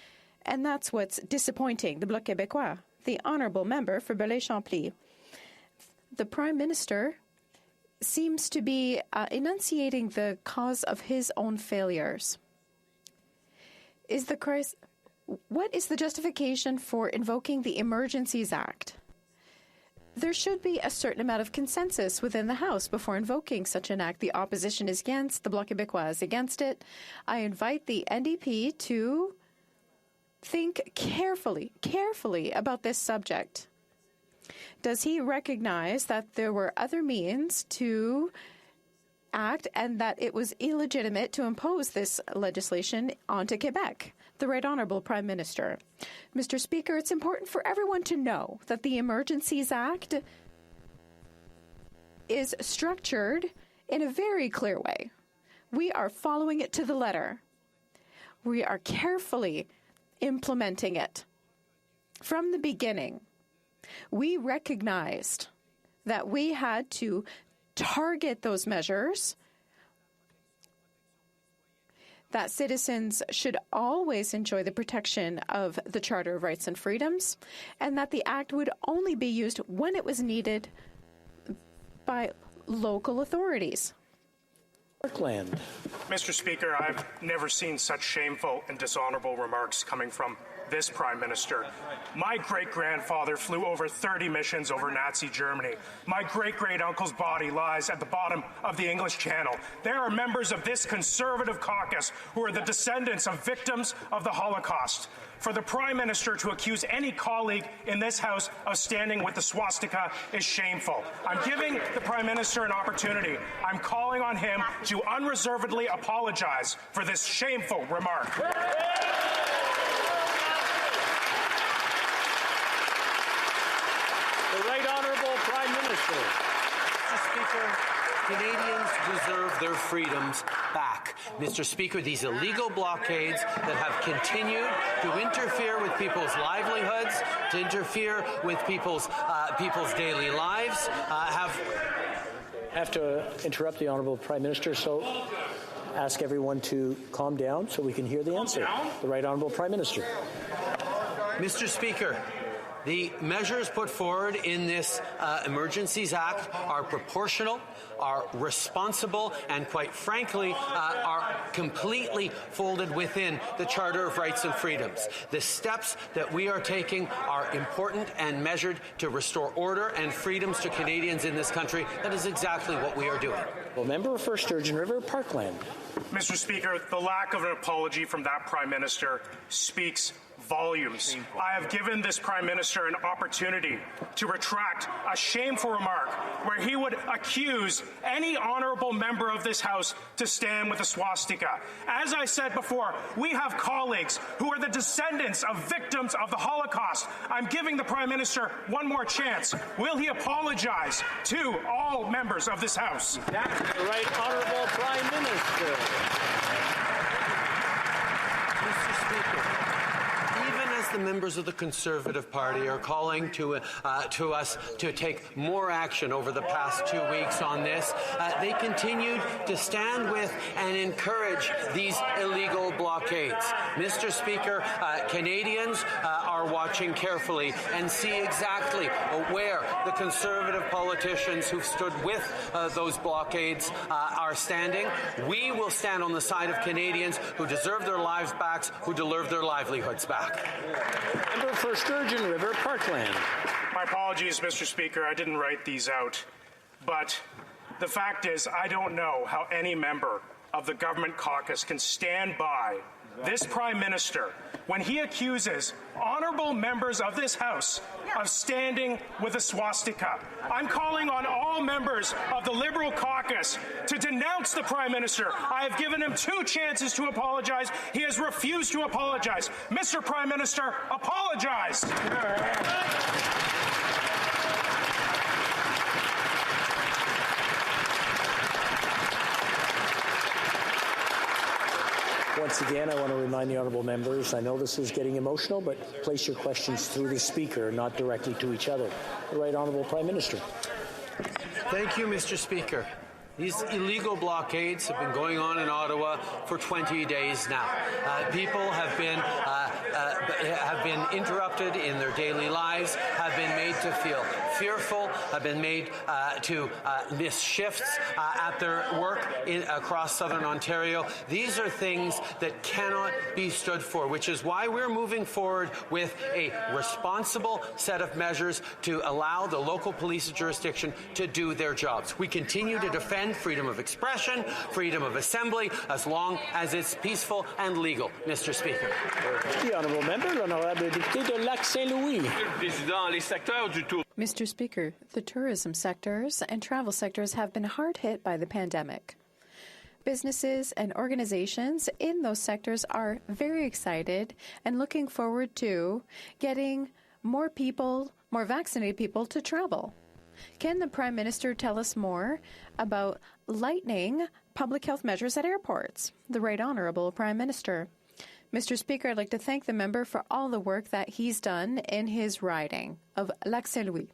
Speaker 16: And that's what's disappointing the Bloc Québécois, the honourable member for Belleuil-Chambly. The Prime Minister seems to be enunciating the cause of his own failures. What is the justification for invoking the Emergencies Act? There should be a certain amount of consensus within the House before invoking such an act. The opposition is against, the Bloc Québécois is against it. I invite the NDP to think carefully about this subject. Does he recognize that there were other means to act and that it was illegitimate to impose this legislation onto Quebec? The Right Honourable Prime Minister. Mr. Speaker, it's important for everyone to know that the Emergencies Act is structured in a very clear way. We are following it to the letter. We are carefully implementing it. From the beginning, we recognized that we had to target those measures, that citizens should always enjoy the protection of the Charter of Rights and Freedoms, and that the Act would only be used when it was needed by local authorities.
Speaker 20: Mr. Speaker, I've never seen such shameful and dishonourable remarks coming from this Prime Minister. My great-grandfather flew over 30 missions over Nazi Germany. My great-great-uncle's body lies at the bottom of the English Channel. There are members of this Conservative caucus who are the descendants of victims of the Holocaust. For the Prime Minister to accuse any colleague in this House of standing with the swastika is shameful. I'm giving the Prime Minister an opportunity. I'm calling on him to unreservedly apologize for this shameful remark.
Speaker 4: The Right Honourable Prime Minister.
Speaker 7: Mr. Speaker, Canadians deserve their freedoms back. Mr. Speaker, these illegal blockades that have continued to interfere with people's livelihoods, to interfere with people's daily lives,
Speaker 4: have to interrupt the Honourable Prime Minister, so ask everyone to calm down so we can hear the answer. The Right Honourable Prime Minister.
Speaker 7: Mr. Speaker, the measures put forward in this Emergencies Act are proportional, are responsible, and quite frankly, are completely folded within the Charter of Rights and Freedoms. The steps that we are taking are important and measured to restore order and freedoms to Canadians in this country. That is exactly what we are doing.
Speaker 4: Well, member for Sturgeon River, Parkland.
Speaker 20: Mr. Speaker, the lack of an apology from that Prime Minister speaks volumes. I have given this Prime Minister an opportunity to retract a shameful remark where he would accuse any honourable member of this House to stand with a swastika. As I said before, we have colleagues who are the descendants of victims of the Holocaust. I'm giving the Prime Minister one more chance. Will he apologize to all members of this House?
Speaker 4: The Right Honourable Prime Minister.
Speaker 7: Mr. Speaker, the members of the Conservative Party are calling to us to take more action over the past 2 weeks on this. They continued to stand with and encourage these illegal blockades. Mr. Speaker, Canadians are watching carefully and see exactly where the Conservative politicians who've stood with those blockades are standing. We will stand on the side of Canadians who deserve their lives back, who deserve their livelihoods back.
Speaker 4: Member for Sturgeon River, Parkland.
Speaker 20: My apologies, Mr. Speaker. I didn't write these out. But the fact is, I don't know how any member of the government caucus can stand by this Prime Minister when he accuses honourable members of this House of standing with a swastika. I'm calling on all members of the Liberal caucus to denounce the Prime Minister. I have given him 2 chances to apologize. He has refused to apologize. Mr. Prime Minister, apologize.
Speaker 4: Once again, I want to remind the honourable members, I know this is getting emotional, but place your questions through the Speaker, not directly to each other. The Right Honourable Prime Minister.
Speaker 7: Thank you, Mr. Speaker. These illegal blockades have been going on in Ottawa for 20 days now. People have been interrupted in their daily lives, have been made to feel fearful, have been made to miss shifts at their work across southern Ontario. These are things that cannot be stood for, which is why we're moving forward with a responsible set of measures to allow the local police jurisdiction to do their jobs. We continue to defend freedom of expression, freedom of assembly, as long as it's peaceful and legal, Mr. Speaker.
Speaker 4: The Honourable Member, l'Honorable Député de Lac-Saint-Louis.
Speaker 16: Mr. Speaker, the tourism sectors and travel sectors have been hard hit by the pandemic. Businesses and organizations in those sectors are very excited and looking forward to getting more vaccinated people to travel. Can the Prime Minister tell us more about lightening public health measures at airports? The Right Honourable Prime Minister. Mr. Speaker, I'd like to thank the member for all the work that he's done in his riding of Lac-Saint-Louis.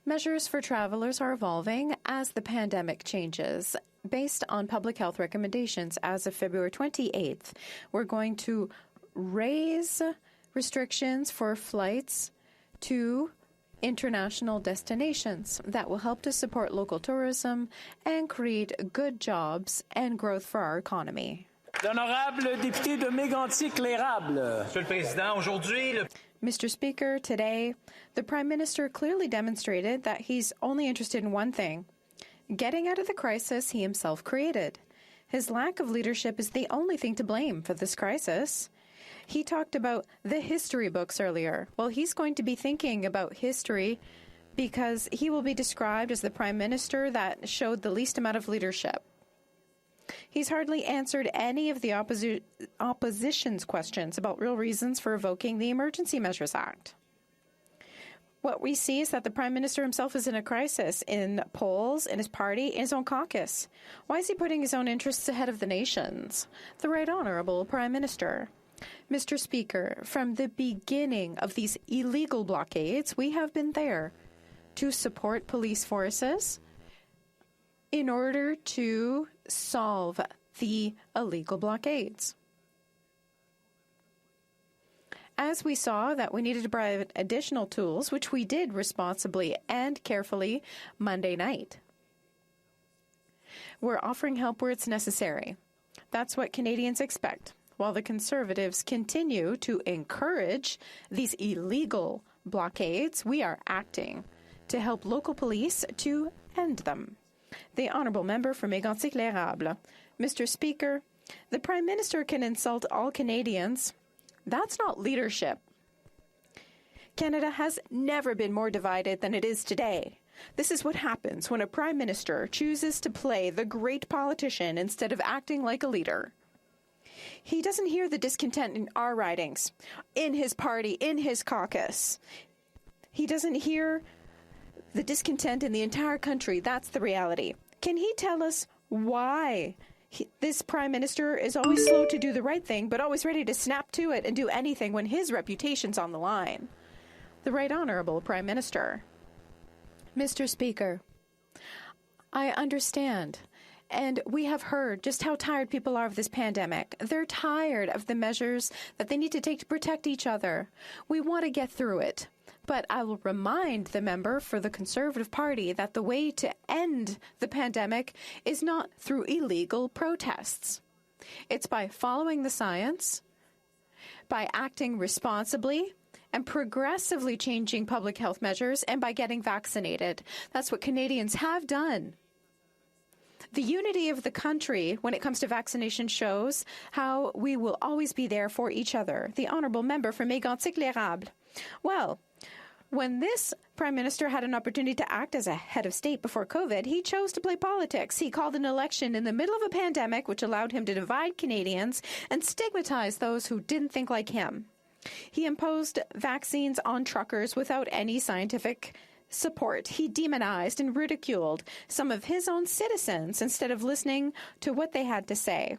Speaker 16: Measures for travelers are evolving as the pandemic changes. Based on public health recommendations as of February 28th, we're going to raise restrictions for flights to international destinations that will help to support local tourism and create good jobs and growth for our economy.
Speaker 4: L'honorable député de Mégantic-Lérable.
Speaker 3: Monsieur le Président, aujourd'hui,
Speaker 16: Mr. Speaker, today, the Prime Minister clearly demonstrated that he's only interested in one thing: getting out of the crisis he himself created. His lack of leadership is the only thing to blame for this crisis. He talked about the history books earlier. Well, he's going to be thinking about history because he will be described as the Prime Minister that showed the least amount of leadership. He's hardly answered any of the opposition's questions about real reasons for revoking the Emergency Measures Act. What we see is that the Prime Minister himself is in a crisis in polls, in his party, in his own caucus. Why is he putting his own interests ahead of the nation's? The Right Honourable Prime Minister. Mr. Speaker, from the beginning of these illegal blockades, we have been there to support police forces in order to solve the illegal blockades. As we saw that we needed to provide additional tools, which we did responsibly and carefully Monday night. We're offering help where it's necessary. That's what Canadians expect. While the Conservatives continue to encourage these illegal blockades, we are acting to help local police to end them. The Honourable Member for Mégantic-Lérable. Mr. Speaker, the Prime Minister can insult all Canadians. That's not leadership. Canada has never been more divided than it is today. This is what happens when a Prime Minister chooses to play the great politician instead of acting like a leader. He doesn't hear the discontent in our ridings, in his party, in his caucus. He doesn't hear the discontent in the entire country. That's the reality. Can he tell us why this Prime Minister is always slow to do the right thing, but always ready to snap to it and do anything when his reputation's on the line? The Right Honourable Prime Minister. Mr. Speaker, I understand. And we have heard just how tired people are of this pandemic. They're tired of the measures that they need to take to protect each other. We want to get through it. But I will remind the member for the Conservative Party that the way to end the pandemic is not through illegal protests. It's by following the science, by acting responsibly, and progressively changing public health measures, and by getting vaccinated. That's what Canadians have done. The unity of the country when it comes to vaccination shows how we will always be there for each other. The Honourable Member for Mégantic-Lérable. Well, when this Prime Minister had an opportunity to act as a head of state before COVID, he chose to play politics. He called an election in the middle of a pandemic, which allowed him to divide Canadians and stigmatize those who didn't think like him. He imposed vaccines on truckers without any scientific support. He demonized and ridiculed some of his own citizens instead of listening to what they had to say.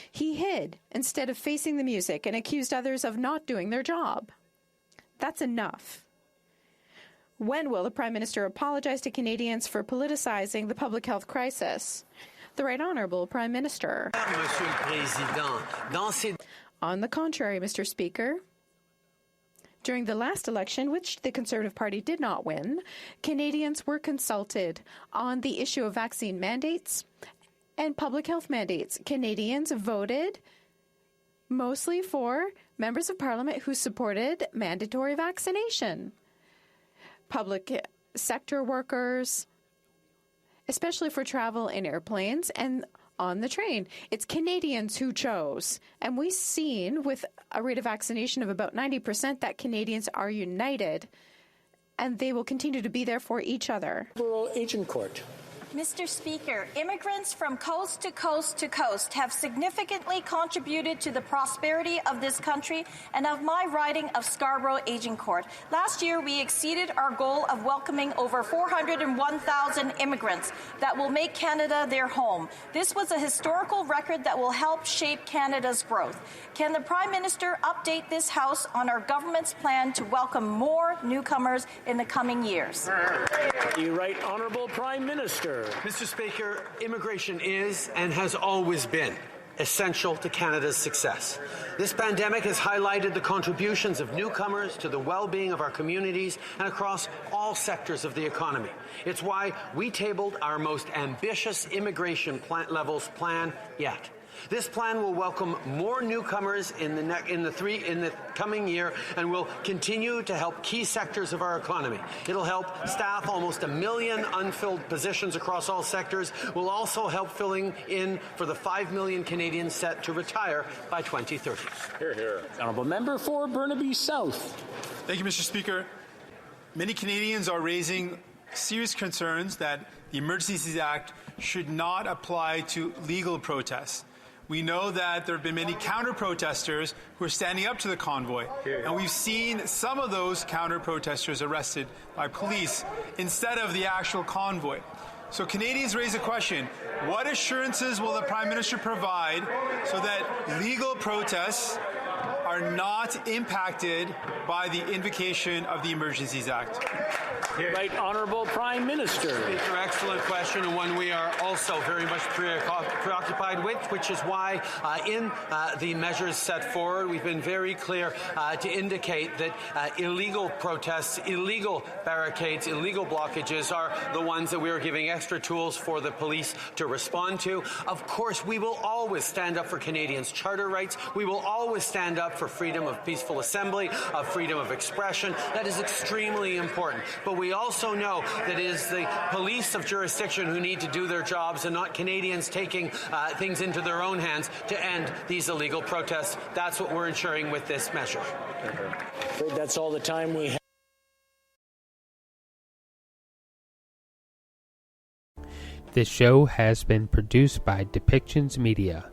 Speaker 16: He hid instead of facing the music and accused others of not doing their job. That's enough. When will the Prime Minister apologize to Canadians for politicizing the public health crisis? The Right Honourable Prime Minister. On the contrary, Mr. Speaker, during the last election, which the Conservative Party did not win, Canadians were consulted on the issue of vaccine mandates and public health mandates. Canadians voted mostly for members of Parliament who supported mandatory vaccination. Public sector workers, especially for travel in airplanes and on the train. It's Canadians who chose. And we've seen with a rate of vaccination of about 90% that Canadians are united and they will continue to be there for each other.
Speaker 4: Rural Agent Court.
Speaker 21: Mr. Speaker, immigrants from coast to coast to coast have significantly contributed to the prosperity of this country and of my riding of Scarborough Agincourt. Last year, we exceeded our goal of welcoming over 401,000 immigrants that will make Canada their home. This was a historical record that will help shape Canada's growth. Can the Prime Minister update this House on our government's plan to welcome more newcomers in the coming years?
Speaker 4: The Right Honourable Prime Minister.
Speaker 7: Mr. Speaker, immigration is and has always been essential to Canada's success. This pandemic has highlighted the contributions of newcomers to the well-being of our communities and across all sectors of the economy. It's why we tabled our most ambitious immigration levels plan yet. This plan will welcome more newcomers in the coming year and will continue to help key sectors of our economy. It'll help staff almost 1 million unfilled positions across all sectors. Will also help filling in for the 5 million Canadians set to retire by 2030.
Speaker 4: Hear, hear. Honourable Member for Burnaby South.
Speaker 9: Thank you, Mr. Speaker. Many Canadians are raising serious concerns that the Emergencies Act should not apply to legal protests. We know that there have been many counter-protesters who are standing up to the convoy, and we've seen some of those counter-protesters arrested by police instead of the actual convoy. So Canadians raise a question: what assurances will the Prime Minister provide so that legal protests are not impacted by the invocation of the Emergencies Act?
Speaker 4: Right, Honourable Prime Minister.
Speaker 7: Speaker, excellent question, and one we are also very much preoccupied with, which is why in the measures set forward, we've been very clear to indicate that illegal protests, illegal barricades, illegal blockages are the ones that we are giving extra tools for the police to respond to. Of course, we will always stand up for Canadians' charter rights. We will always stand up for freedom of peaceful assembly, of freedom of expression. That is extremely important. But we also know that it is the police of jurisdiction who need to do their jobs and not Canadians taking things into their own hands to end these illegal protests. That's what we're ensuring with this measure.
Speaker 4: That's all the time we have.
Speaker 1: This show has been produced by Depictions Media.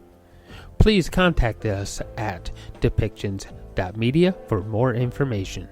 Speaker 1: Please contact us at depictions.media for more information.